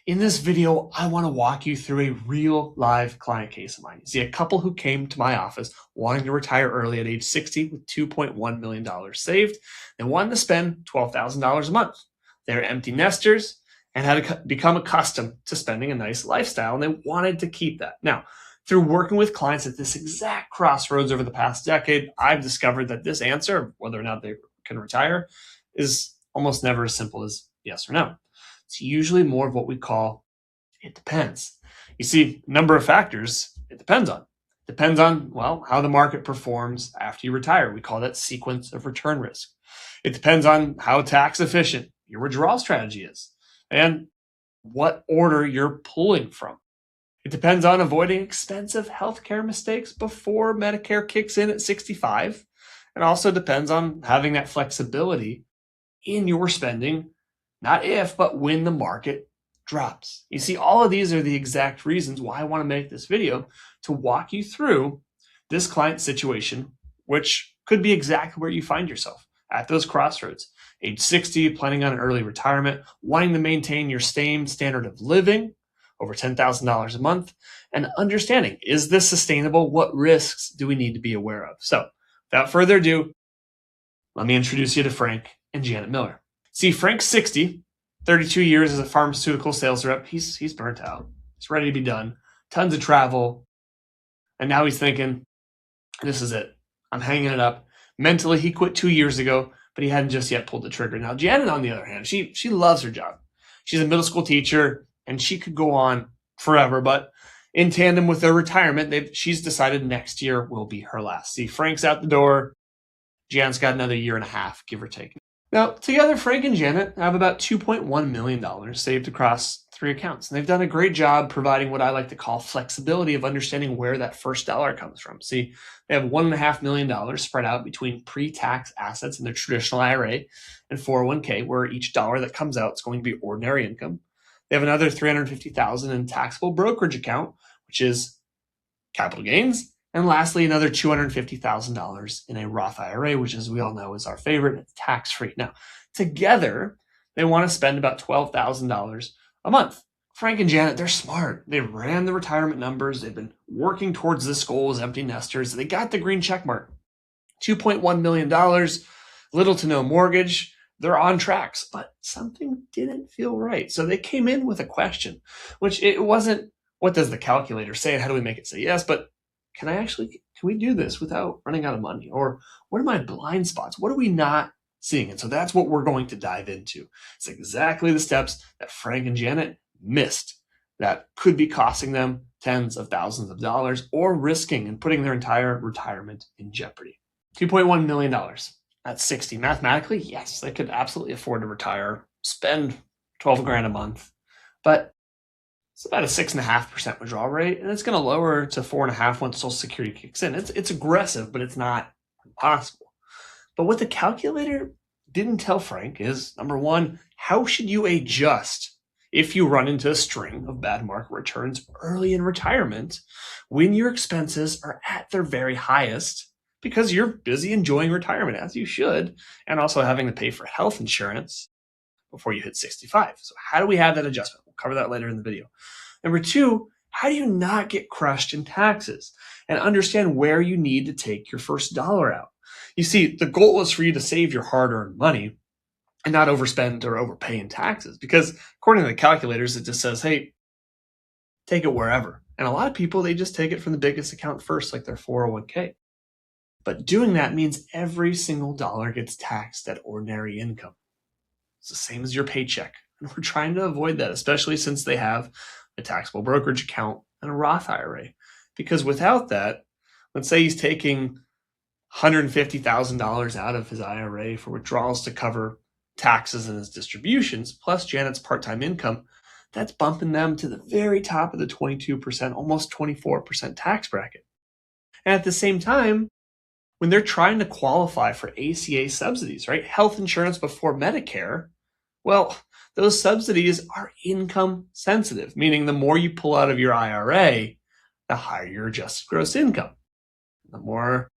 In this video, I want to walk you through a real live client case of mine. See, a couple who came to my office wanting to retire early at age 60 with $2.1 million saved. They wanted to spend $12,000 a month. They're empty nesters and had become accustomed to spending a nice lifestyle, and they wanted to keep that. Now, through working with clients at this exact crossroads over the past decade, I've discovered that this answer, whether or not they can retire, is almost never as simple as yes or no. It's usually more of what we call it depends. You see, a number of factors it depends on. Depends on, well, how the market performs after you retire. We call that sequence of return risk. It depends on how tax efficient your withdrawal strategy is and what order you're pulling from. It depends on avoiding expensive healthcare mistakes before Medicare kicks in at 65. It also depends on having that flexibility in your spending, not if, but when the market drops. You see, all of these are the exact reasons why I want to make this video, to walk you through this client situation, which could be exactly where you find yourself at those crossroads. Age 60, planning on an early retirement, wanting to maintain your same standard of living, over $10,000 a month, and understanding, is this sustainable? What risks do we need to be aware of? So without further ado, let me introduce you to Frank and Janet Miller. See, Frank's 60, 32 years as a pharmaceutical sales rep. He's burnt out. He's ready to be done. Tons of travel. And now he's thinking, this is it. I'm hanging it up. Mentally, he quit 2 years ago, but he hadn't just yet pulled the trigger. Now, Janet, on the other hand, she loves her job. She's a middle school teacher, and she could go on forever, but in tandem with her retirement, she's decided next year will be her last. See, Frank's out the door. Janet's got another year and a half, give or take. Now, together, Frank and Janet have about $2.1 million saved across 3 accounts. And they've done a great job providing what I like to call flexibility of understanding where that first dollar comes from. See, they have $1.5 million spread out between pre-tax assets in their traditional IRA and 401k, where each dollar that comes out is going to be ordinary income. They have another $350,000 in taxable brokerage account, which is capital gains. And lastly, another $250,000 in a Roth IRA, which, as we all know, is our favorite. It's tax-free. Now, together, they want to spend about $12,000 a month. Frank and Janet, they're smart. They ran the retirement numbers. They've been working towards this goal as empty nesters. They got the green check mark. $2.1 million, little to no mortgage. They're on tracks, but something didn't feel right. So they came in with a question, which it wasn't, what does the calculator say and how do we make it say yes? But can we do this without running out of money? Or what are my blind spots? What are we not seeing? And so that's what we're going to dive into. It's exactly the steps that Frank and Janet missed that could be costing them tens of thousands of dollars or risking and putting their entire retirement in jeopardy. $2.1 million at 60. Mathematically, yes, they could absolutely afford to retire, spend 12 grand a month, but it's about a 6.5% withdrawal rate, and it's going to lower to 4.5% once Social Security kicks in. It's aggressive, but it's not impossible. But what the calculator didn't tell Frank is, number one, how should you adjust if you run into a string of bad market returns early in retirement when your expenses are at their very highest because you're busy enjoying retirement, as you should, and also having to pay for health insurance before you hit 65. So how do we have that adjustment? We'll cover that later in the video. Number two, how do you not get crushed in taxes and understand where you need to take your first dollar out? You see, the goal is for you to save your hard-earned money and not overspend or overpay in taxes, because according to the calculators, it just says, hey, take it wherever. And a lot of people, they just take it from the biggest account first, like their 401k. But doing that means every single dollar gets taxed at ordinary income. It's the same as your paycheck. And we're trying to avoid that, especially since they have a taxable brokerage account and a Roth IRA. Because without that, let's say he's taking $150,000 out of his IRA for withdrawals to cover taxes and his distributions, plus Janet's part-time income, that's bumping them to the very top of the 22%, almost 24% tax bracket. And at the same time, when they're trying to qualify for ACA subsidies, right? Health insurance before Medicare, well, those subsidies are income sensitive, meaning the more you pull out of your IRA, the higher your adjusted gross income. The more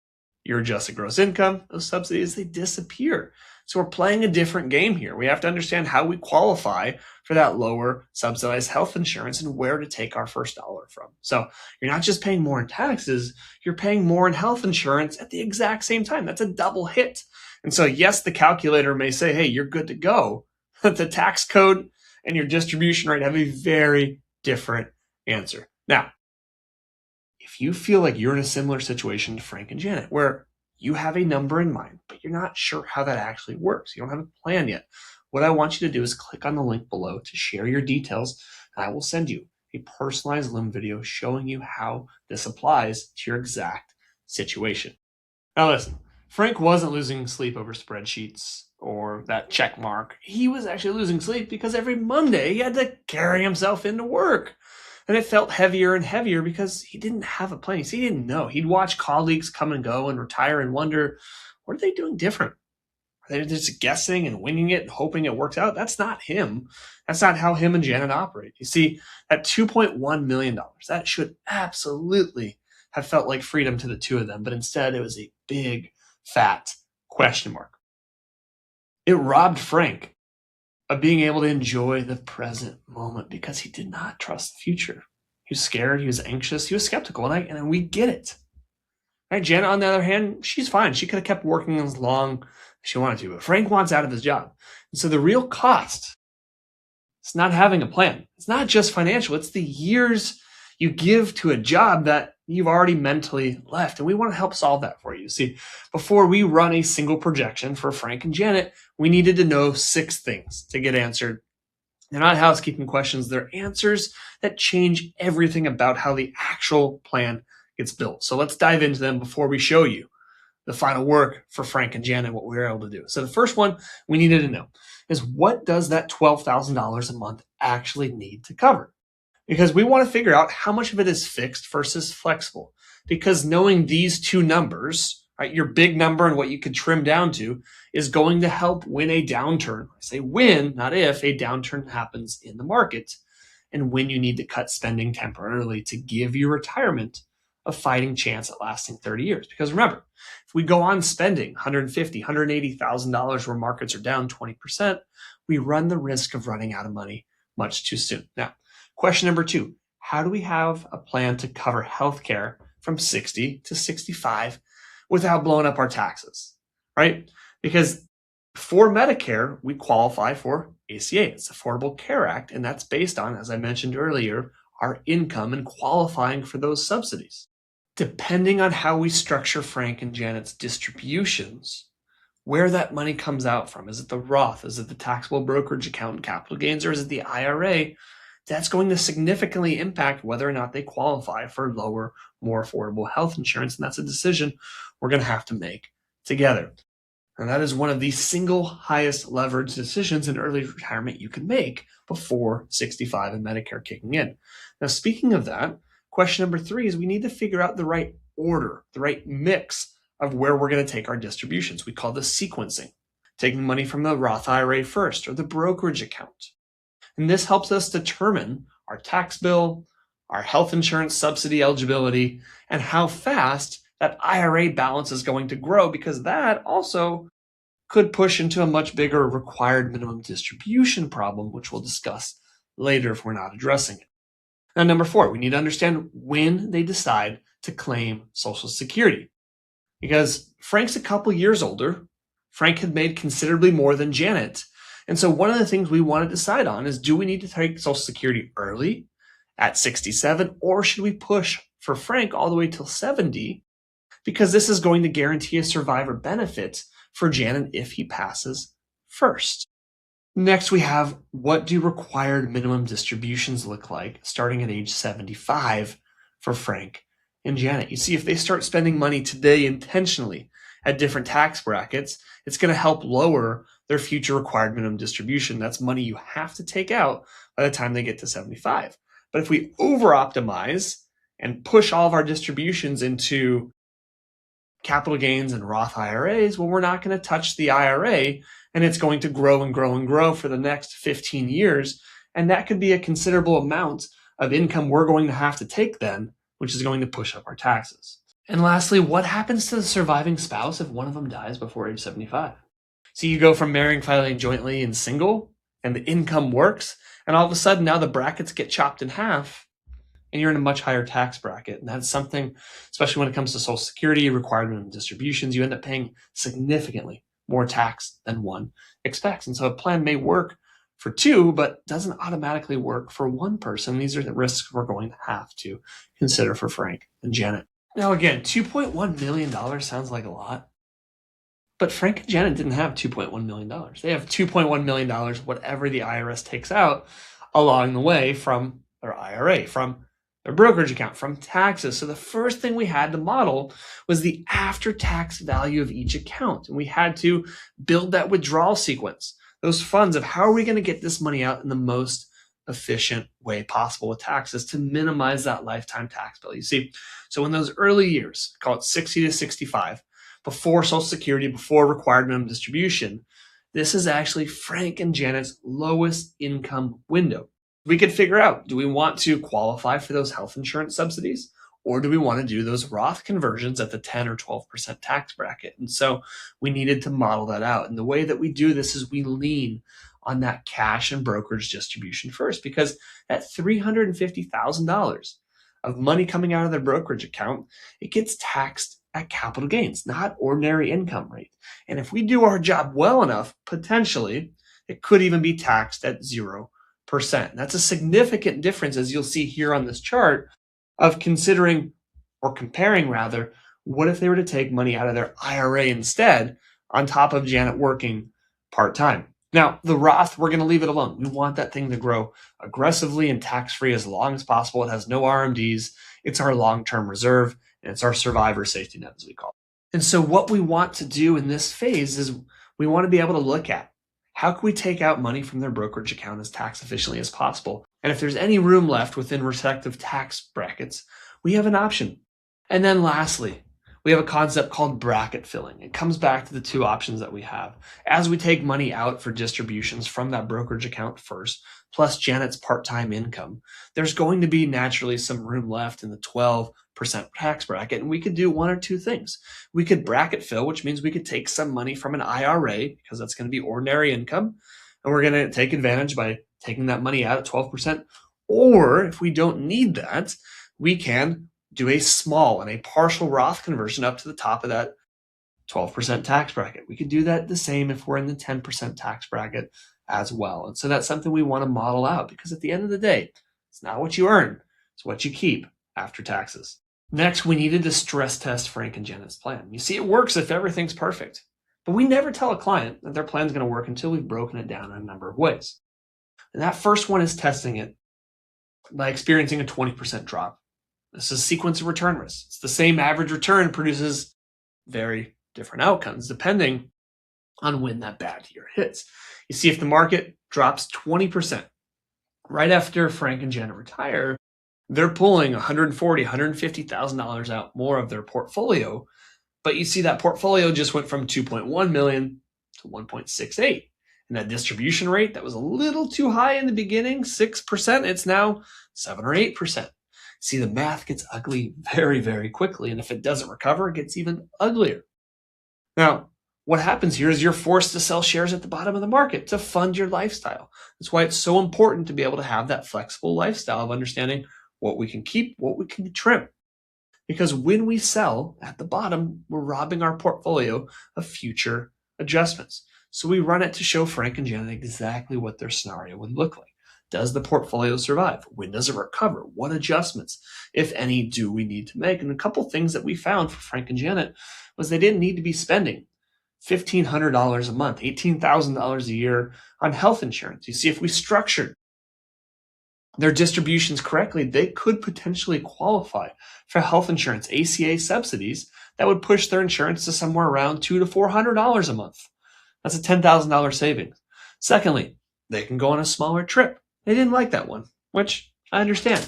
your adjusted gross income, those subsidies, they disappear. So we're playing a different game here. We have to understand how we qualify for that lower subsidized health insurance and where to take our first dollar from. So you're not just paying more in taxes, you're paying more in health insurance at the exact same time. That's a double hit. And so, yes, the calculator may say, hey, you're good to go. But the tax code and your distribution rate have a very different answer. Now, if you feel like you're in a similar situation to Frank and Janet, where you have a number in mind, but you're not sure how that actually works, you don't have a plan yet, what I want you to do is click on the link below to share your details, and I will send you a personalized Loom video showing you how this applies to your exact situation. Now listen, Frank wasn't losing sleep over spreadsheets or that check mark. He was actually losing sleep because every Monday he had to carry himself into work. And it felt heavier and heavier because he didn't have a plan. So he didn't know. He'd watch colleagues come and go and retire and wonder, what are they doing different? Are they just guessing and winging it and hoping it works out? That's not him. That's not how him and Janet operate. You see, at $2.1 million, that should absolutely have felt like freedom to the two of them. But instead, it was a big, fat question mark. It robbed Frank of being able to enjoy the present moment because he did not trust the future. He was scared, he was anxious, he was skeptical, and we get it. Right? Janet, on the other hand, she's fine. She could have kept working as long as she wanted to, but Frank wants out of his job. And so the real cost is not having a plan. It's not just financial, it's the years you give to a job that you've already mentally left. And we want to help solve that for you. See, before we run a single projection for Frank and Janet, we needed to know 6 things to get answered. They're not housekeeping questions. They're answers that change everything about how the actual plan gets built. So let's dive into them before we show you the final work for Frank and Janet, what we were able to do. So the first one we needed to know is, what does that $12,000 a month actually need to cover? Because we want to figure out how much of it is fixed versus flexible. Because knowing these two numbers, right, your big number and what you could trim down to, is going to help when a downturn, I say when, not if, a downturn happens in the market, and when you need to cut spending temporarily to give your retirement a fighting chance at lasting 30 years. Because remember, if we go on spending $150,000, $180,000 where markets are down 20%, we run the risk of running out of money much too soon. Now, question number 2, how do we have a plan to cover healthcare from 60 to 65 without blowing up our taxes, right? Because for Medicare, we qualify for ACA, it's Affordable Care Act, and that's based on, as I mentioned earlier, our income and qualifying for those subsidies. Depending on how we structure Frank and Janet's distributions, where that money comes out from, is it the Roth, is it the taxable brokerage account and capital gains, or is it the IRA? That's going to significantly impact whether or not they qualify for lower, more affordable health insurance. And that's a decision we're going to have to make together. And that is one of the single highest leverage decisions in early retirement you can make before 65 and Medicare kicking in. Now, speaking of that, question number 3 is, we need to figure out the right order, the right mix of where we're going to take our distributions. We call this sequencing, taking money from the Roth IRA first or the brokerage account. And this helps us determine our tax bill, our health insurance subsidy eligibility, and how fast that IRA balance is going to grow, because that also could push into a much bigger required minimum distribution problem, which we'll discuss later if we're not addressing it. Now, number 4, we need to understand when they decide to claim Social Security. Because Frank's a couple years older. Frank had made considerably more than Janet. And so one of the things we want to decide on is, do we need to take Social Security early at 67, or should we push for Frank all the way till 70? Because this is going to guarantee a survivor benefit for Janet if he passes first. Next, we have, what do required minimum distributions look like starting at age 75 for Frank and Janet? You see, if they start spending money today intentionally at different tax brackets, it's going to help lower their future required minimum distribution. That's money you have to take out by the time they get to 75. But if we over-optimize and push all of our distributions into capital gains and Roth IRAs, well, we're not going to touch the IRA, and it's going to grow and grow and grow for the next 15 years. And that could be a considerable amount of income we're going to have to take then, which is going to push up our taxes. And lastly, what happens to the surviving spouse if one of them dies before age 75? So you go from marrying, filing jointly, and single, and the income works, and all of a sudden now the brackets get chopped in half, and you're in a much higher tax bracket. And that's something, especially when it comes to Social Security, required minimum distributions, you end up paying significantly more tax than one expects. And so a plan may work for two, but doesn't automatically work for one person. These are the risks we're going to have to consider for Frank and Janet. Now, again, $2.1 million sounds like a lot, but Frank and Janet didn't have $2.1 million. They have $2.1 million, whatever the IRS takes out along the way from their IRA, from their brokerage account, from taxes. So the first thing we had to model was the after-tax value of each account. And we had to build that withdrawal sequence, those funds of how are we going to get this money out in the most efficient way possible with taxes to minimize that lifetime tax bill. You see, so in those early years, call it 60 to 65, before Social Security, before required minimum distribution, this is actually Frank and Janet's lowest income window. We could figure out, do we want to qualify for those health insurance subsidies, or do we want to do those Roth conversions at the 10 or 12% tax bracket? And so we needed to model that out. And the way that we do this is we lean on that cash and brokerage distribution first, because that $350,000 of money coming out of their brokerage account, it gets taxed at capital gains, not ordinary income rate. And if we do our job well enough, potentially, it could even be taxed at 0%. That's a significant difference, as you'll see here on this chart, of considering, or comparing rather, what if they were to take money out of their IRA instead, on top of Janet working part-time. Now, the Roth, we're going to leave it alone. We want that thing to grow aggressively and tax-free as long as possible. It has no RMDs. It's our long-term reserve, and it's our survivor safety net, as we call it. And so what we want to do in this phase is we want to be able to look at how can we take out money from their brokerage account as tax efficiently as possible. And if there's any room left within respective tax brackets, we have an option. And then lastly, we have a concept called bracket filling. It comes back to the two options that we have. As we take money out for distributions from that brokerage account first, plus Janet's part-time income, there's going to be naturally some room left in the 12% tax bracket. And we could do one or two things. We could bracket fill, which means we could take some money from an IRA, because that's going to be ordinary income, and we're going to take advantage by taking that money out at 12%. Or if we don't need that, we can do a small and a partial Roth conversion up to the top of that 12% tax bracket. We could do that the same if we're in the 10% tax bracket as well. And so that's something we want to model out, because at the end of the day, it's not what you earn, it's what you keep after taxes. Next, we needed to stress test Frank and Janet's plan. You see, it works if everything's perfect, but we never tell a client that their plan is going to work until we've broken it down in a number of ways. And that first one is testing it by experiencing a 20% drop. This is a sequence of return risks. It's the same average return produces very different outcomes depending on when that bad year hits. You see, if the market drops 20% right after Frank and Janet retire, they're pulling $140,000, $150,000 out more of their portfolio. But you see that portfolio just went from 2.1 million to 1.68. And that distribution rate that was a little too high in the beginning, 6%, it's now 7 or 8%. See, the math gets ugly very, very quickly. And if it doesn't recover, it gets even uglier. Now, what happens here is you're forced to sell shares at the bottom of the market to fund your lifestyle. That's why it's so important to be able to have that flexible lifestyle of understanding what we can keep, what we can trim. Because when we sell at the bottom, we're robbing our portfolio of future adjustments. So we run it to show Frank and Janet exactly what their scenario would look like. Does the portfolio survive? When does it recover? What adjustments, if any, do we need to make? And a couple things that we found for Frank and Janet was they didn't need to be spending $1,500 a month, $18,000 a year on health insurance. You see, if we structured their distributions correctly, they could potentially qualify for health insurance, ACA subsidies that would push their insurance to somewhere around $200 to $400 a month. That's a $10,000 savings. Secondly, they can go on a smaller trip. They didn't like that one, which I understand.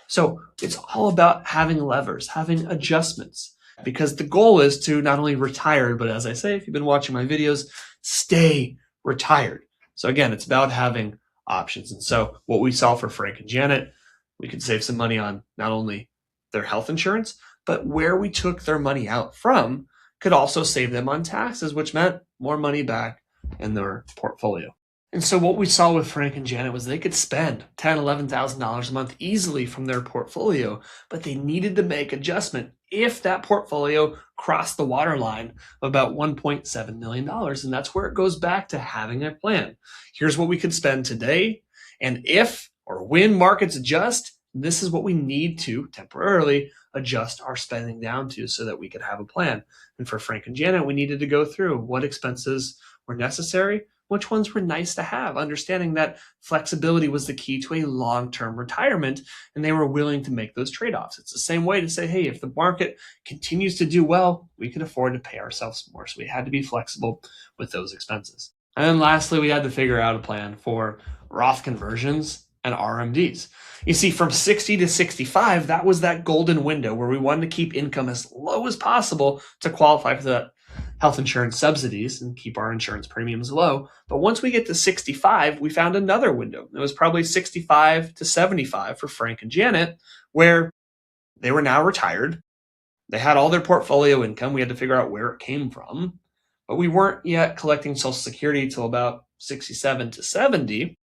So it's all about having levers, having adjustments, because the goal is to not only retire, but as I say, if you've been watching my videos, stay retired. So again, it's about having options. And so what we saw for Frank and Janet, we could save some money on not only their health insurance, but where we took their money out from could also save them on taxes, which meant more money back in their portfolio. And so what we saw with Frank and Janet was they could spend $10,000, $11,000 a month easily from their portfolio, but they needed to make adjustment if that portfolio crossed the waterline of about $1.7 million. And that's where it goes back to having a plan. Here's what we could spend today. And if or when markets adjust, this is what we need to temporarily adjust our spending down to so that we could have a plan. And for Frank and Janet, we needed to go through what expenses were necessary, which ones were nice to have, understanding that flexibility was the key to a long-term retirement, and they were willing to make those trade-offs. It's the same way to say, hey, if the market continues to do well, we can afford to pay ourselves more. So we had to be flexible with those expenses. And then lastly, we had to figure out a plan for Roth conversions and RMDs. You see, from 60 to 65, that was that golden window where we wanted to keep income as low as possible to qualify for the health insurance subsidies and keep our insurance premiums low. But once we get to 65, we found another window. It was probably 65 to 75 for Frank and Janet, where they were now retired. They had all their portfolio income. We had to figure out where it came from, but we weren't yet collecting Social Security till about 67 to 70.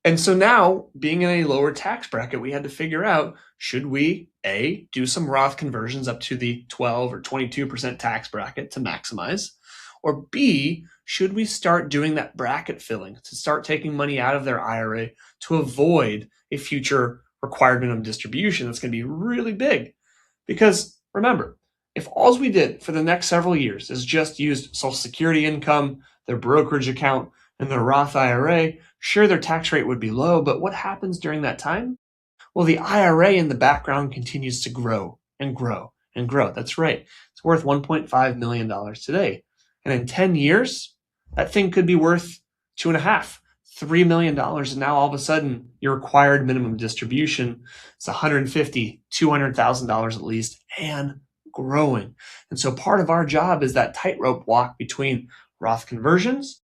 And so now, being in a lower tax bracket, we had to figure out, should we, A, do some Roth conversions up to the 12 or 22% tax bracket to maximize? Or B, should we start doing that bracket filling to start taking money out of their IRA to avoid a future required minimum distribution that's going to be really big? Because remember, if all we did for the next several years is just used Social Security income, their brokerage account, and their Roth IRA, sure, their tax rate would be low, but what happens during that time? Well, the IRA in the background continues to grow and grow and grow. That's right. It's worth $1.5 million today. And in 10 years, that thing could be worth $2.5, $3 million. And now all of a sudden, your required minimum distribution is $150,000, $200,000 at least, and growing. And so part of our job is that tightrope walk between Roth conversions,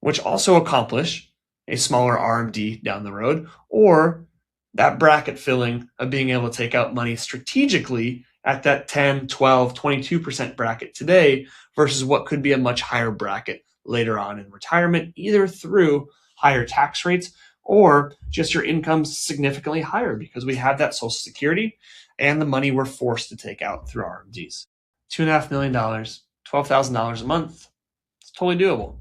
which also accomplish a smaller RMD down the road, or that bracket filling of being able to take out money strategically at that 10, 12, 22% bracket today versus what could be a much higher bracket later on in retirement, either through higher tax rates or just your income's significantly higher because we have that Social Security and the money we're forced to take out through RMDs. $2.5 million, $12,000 a month, it's totally doable.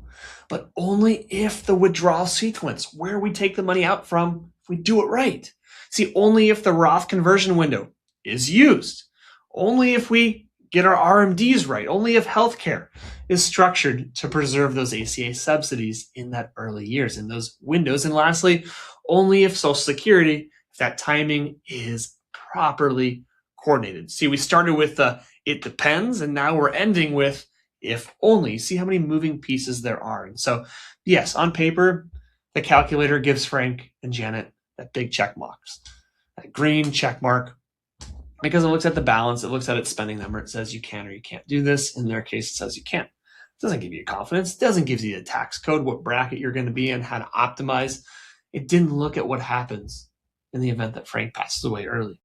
But only if the withdrawal sequence, where we take the money out from, if we do it right. See, only if the Roth conversion window is used, only if we get our RMDs right, only if healthcare is structured to preserve those ACA subsidies in that early years, in those windows. And lastly, only if Social Security, if that timing is properly coordinated. See, we started with it depends, and now we're ending with if only. See how many moving pieces there are. And so, yes, on paper, the calculator gives Frank and Janet that big check marks, that green check mark, because it looks at the balance, it looks at its spending number, it says you can or you can't do this. In their case, it says you can't. It doesn't give you confidence. It doesn't give you the tax code, what bracket you're going to be in, how to optimize. It didn't look at what happens in the event that Frank passes away early.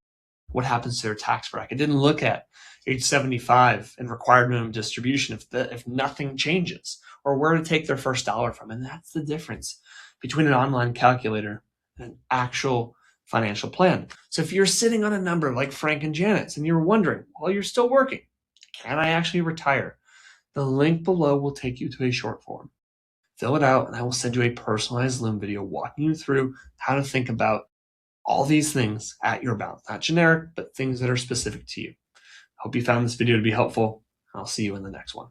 What happens to their tax bracket? It didn't look at age 75 and required minimum distribution if nothing changes, or where to take their first dollar from. And that's the difference between an online calculator and an actual financial plan. So if you're sitting on a number like Frank and Janet's and you're wondering, while you're still working, can I actually retire? The link below will take you to a short form. Fill it out and I will send you a personalized Loom video walking you through how to think about all these things at your balance, not generic, but things that are specific to you. Hope you found this video to be helpful. I'll see you in the next one.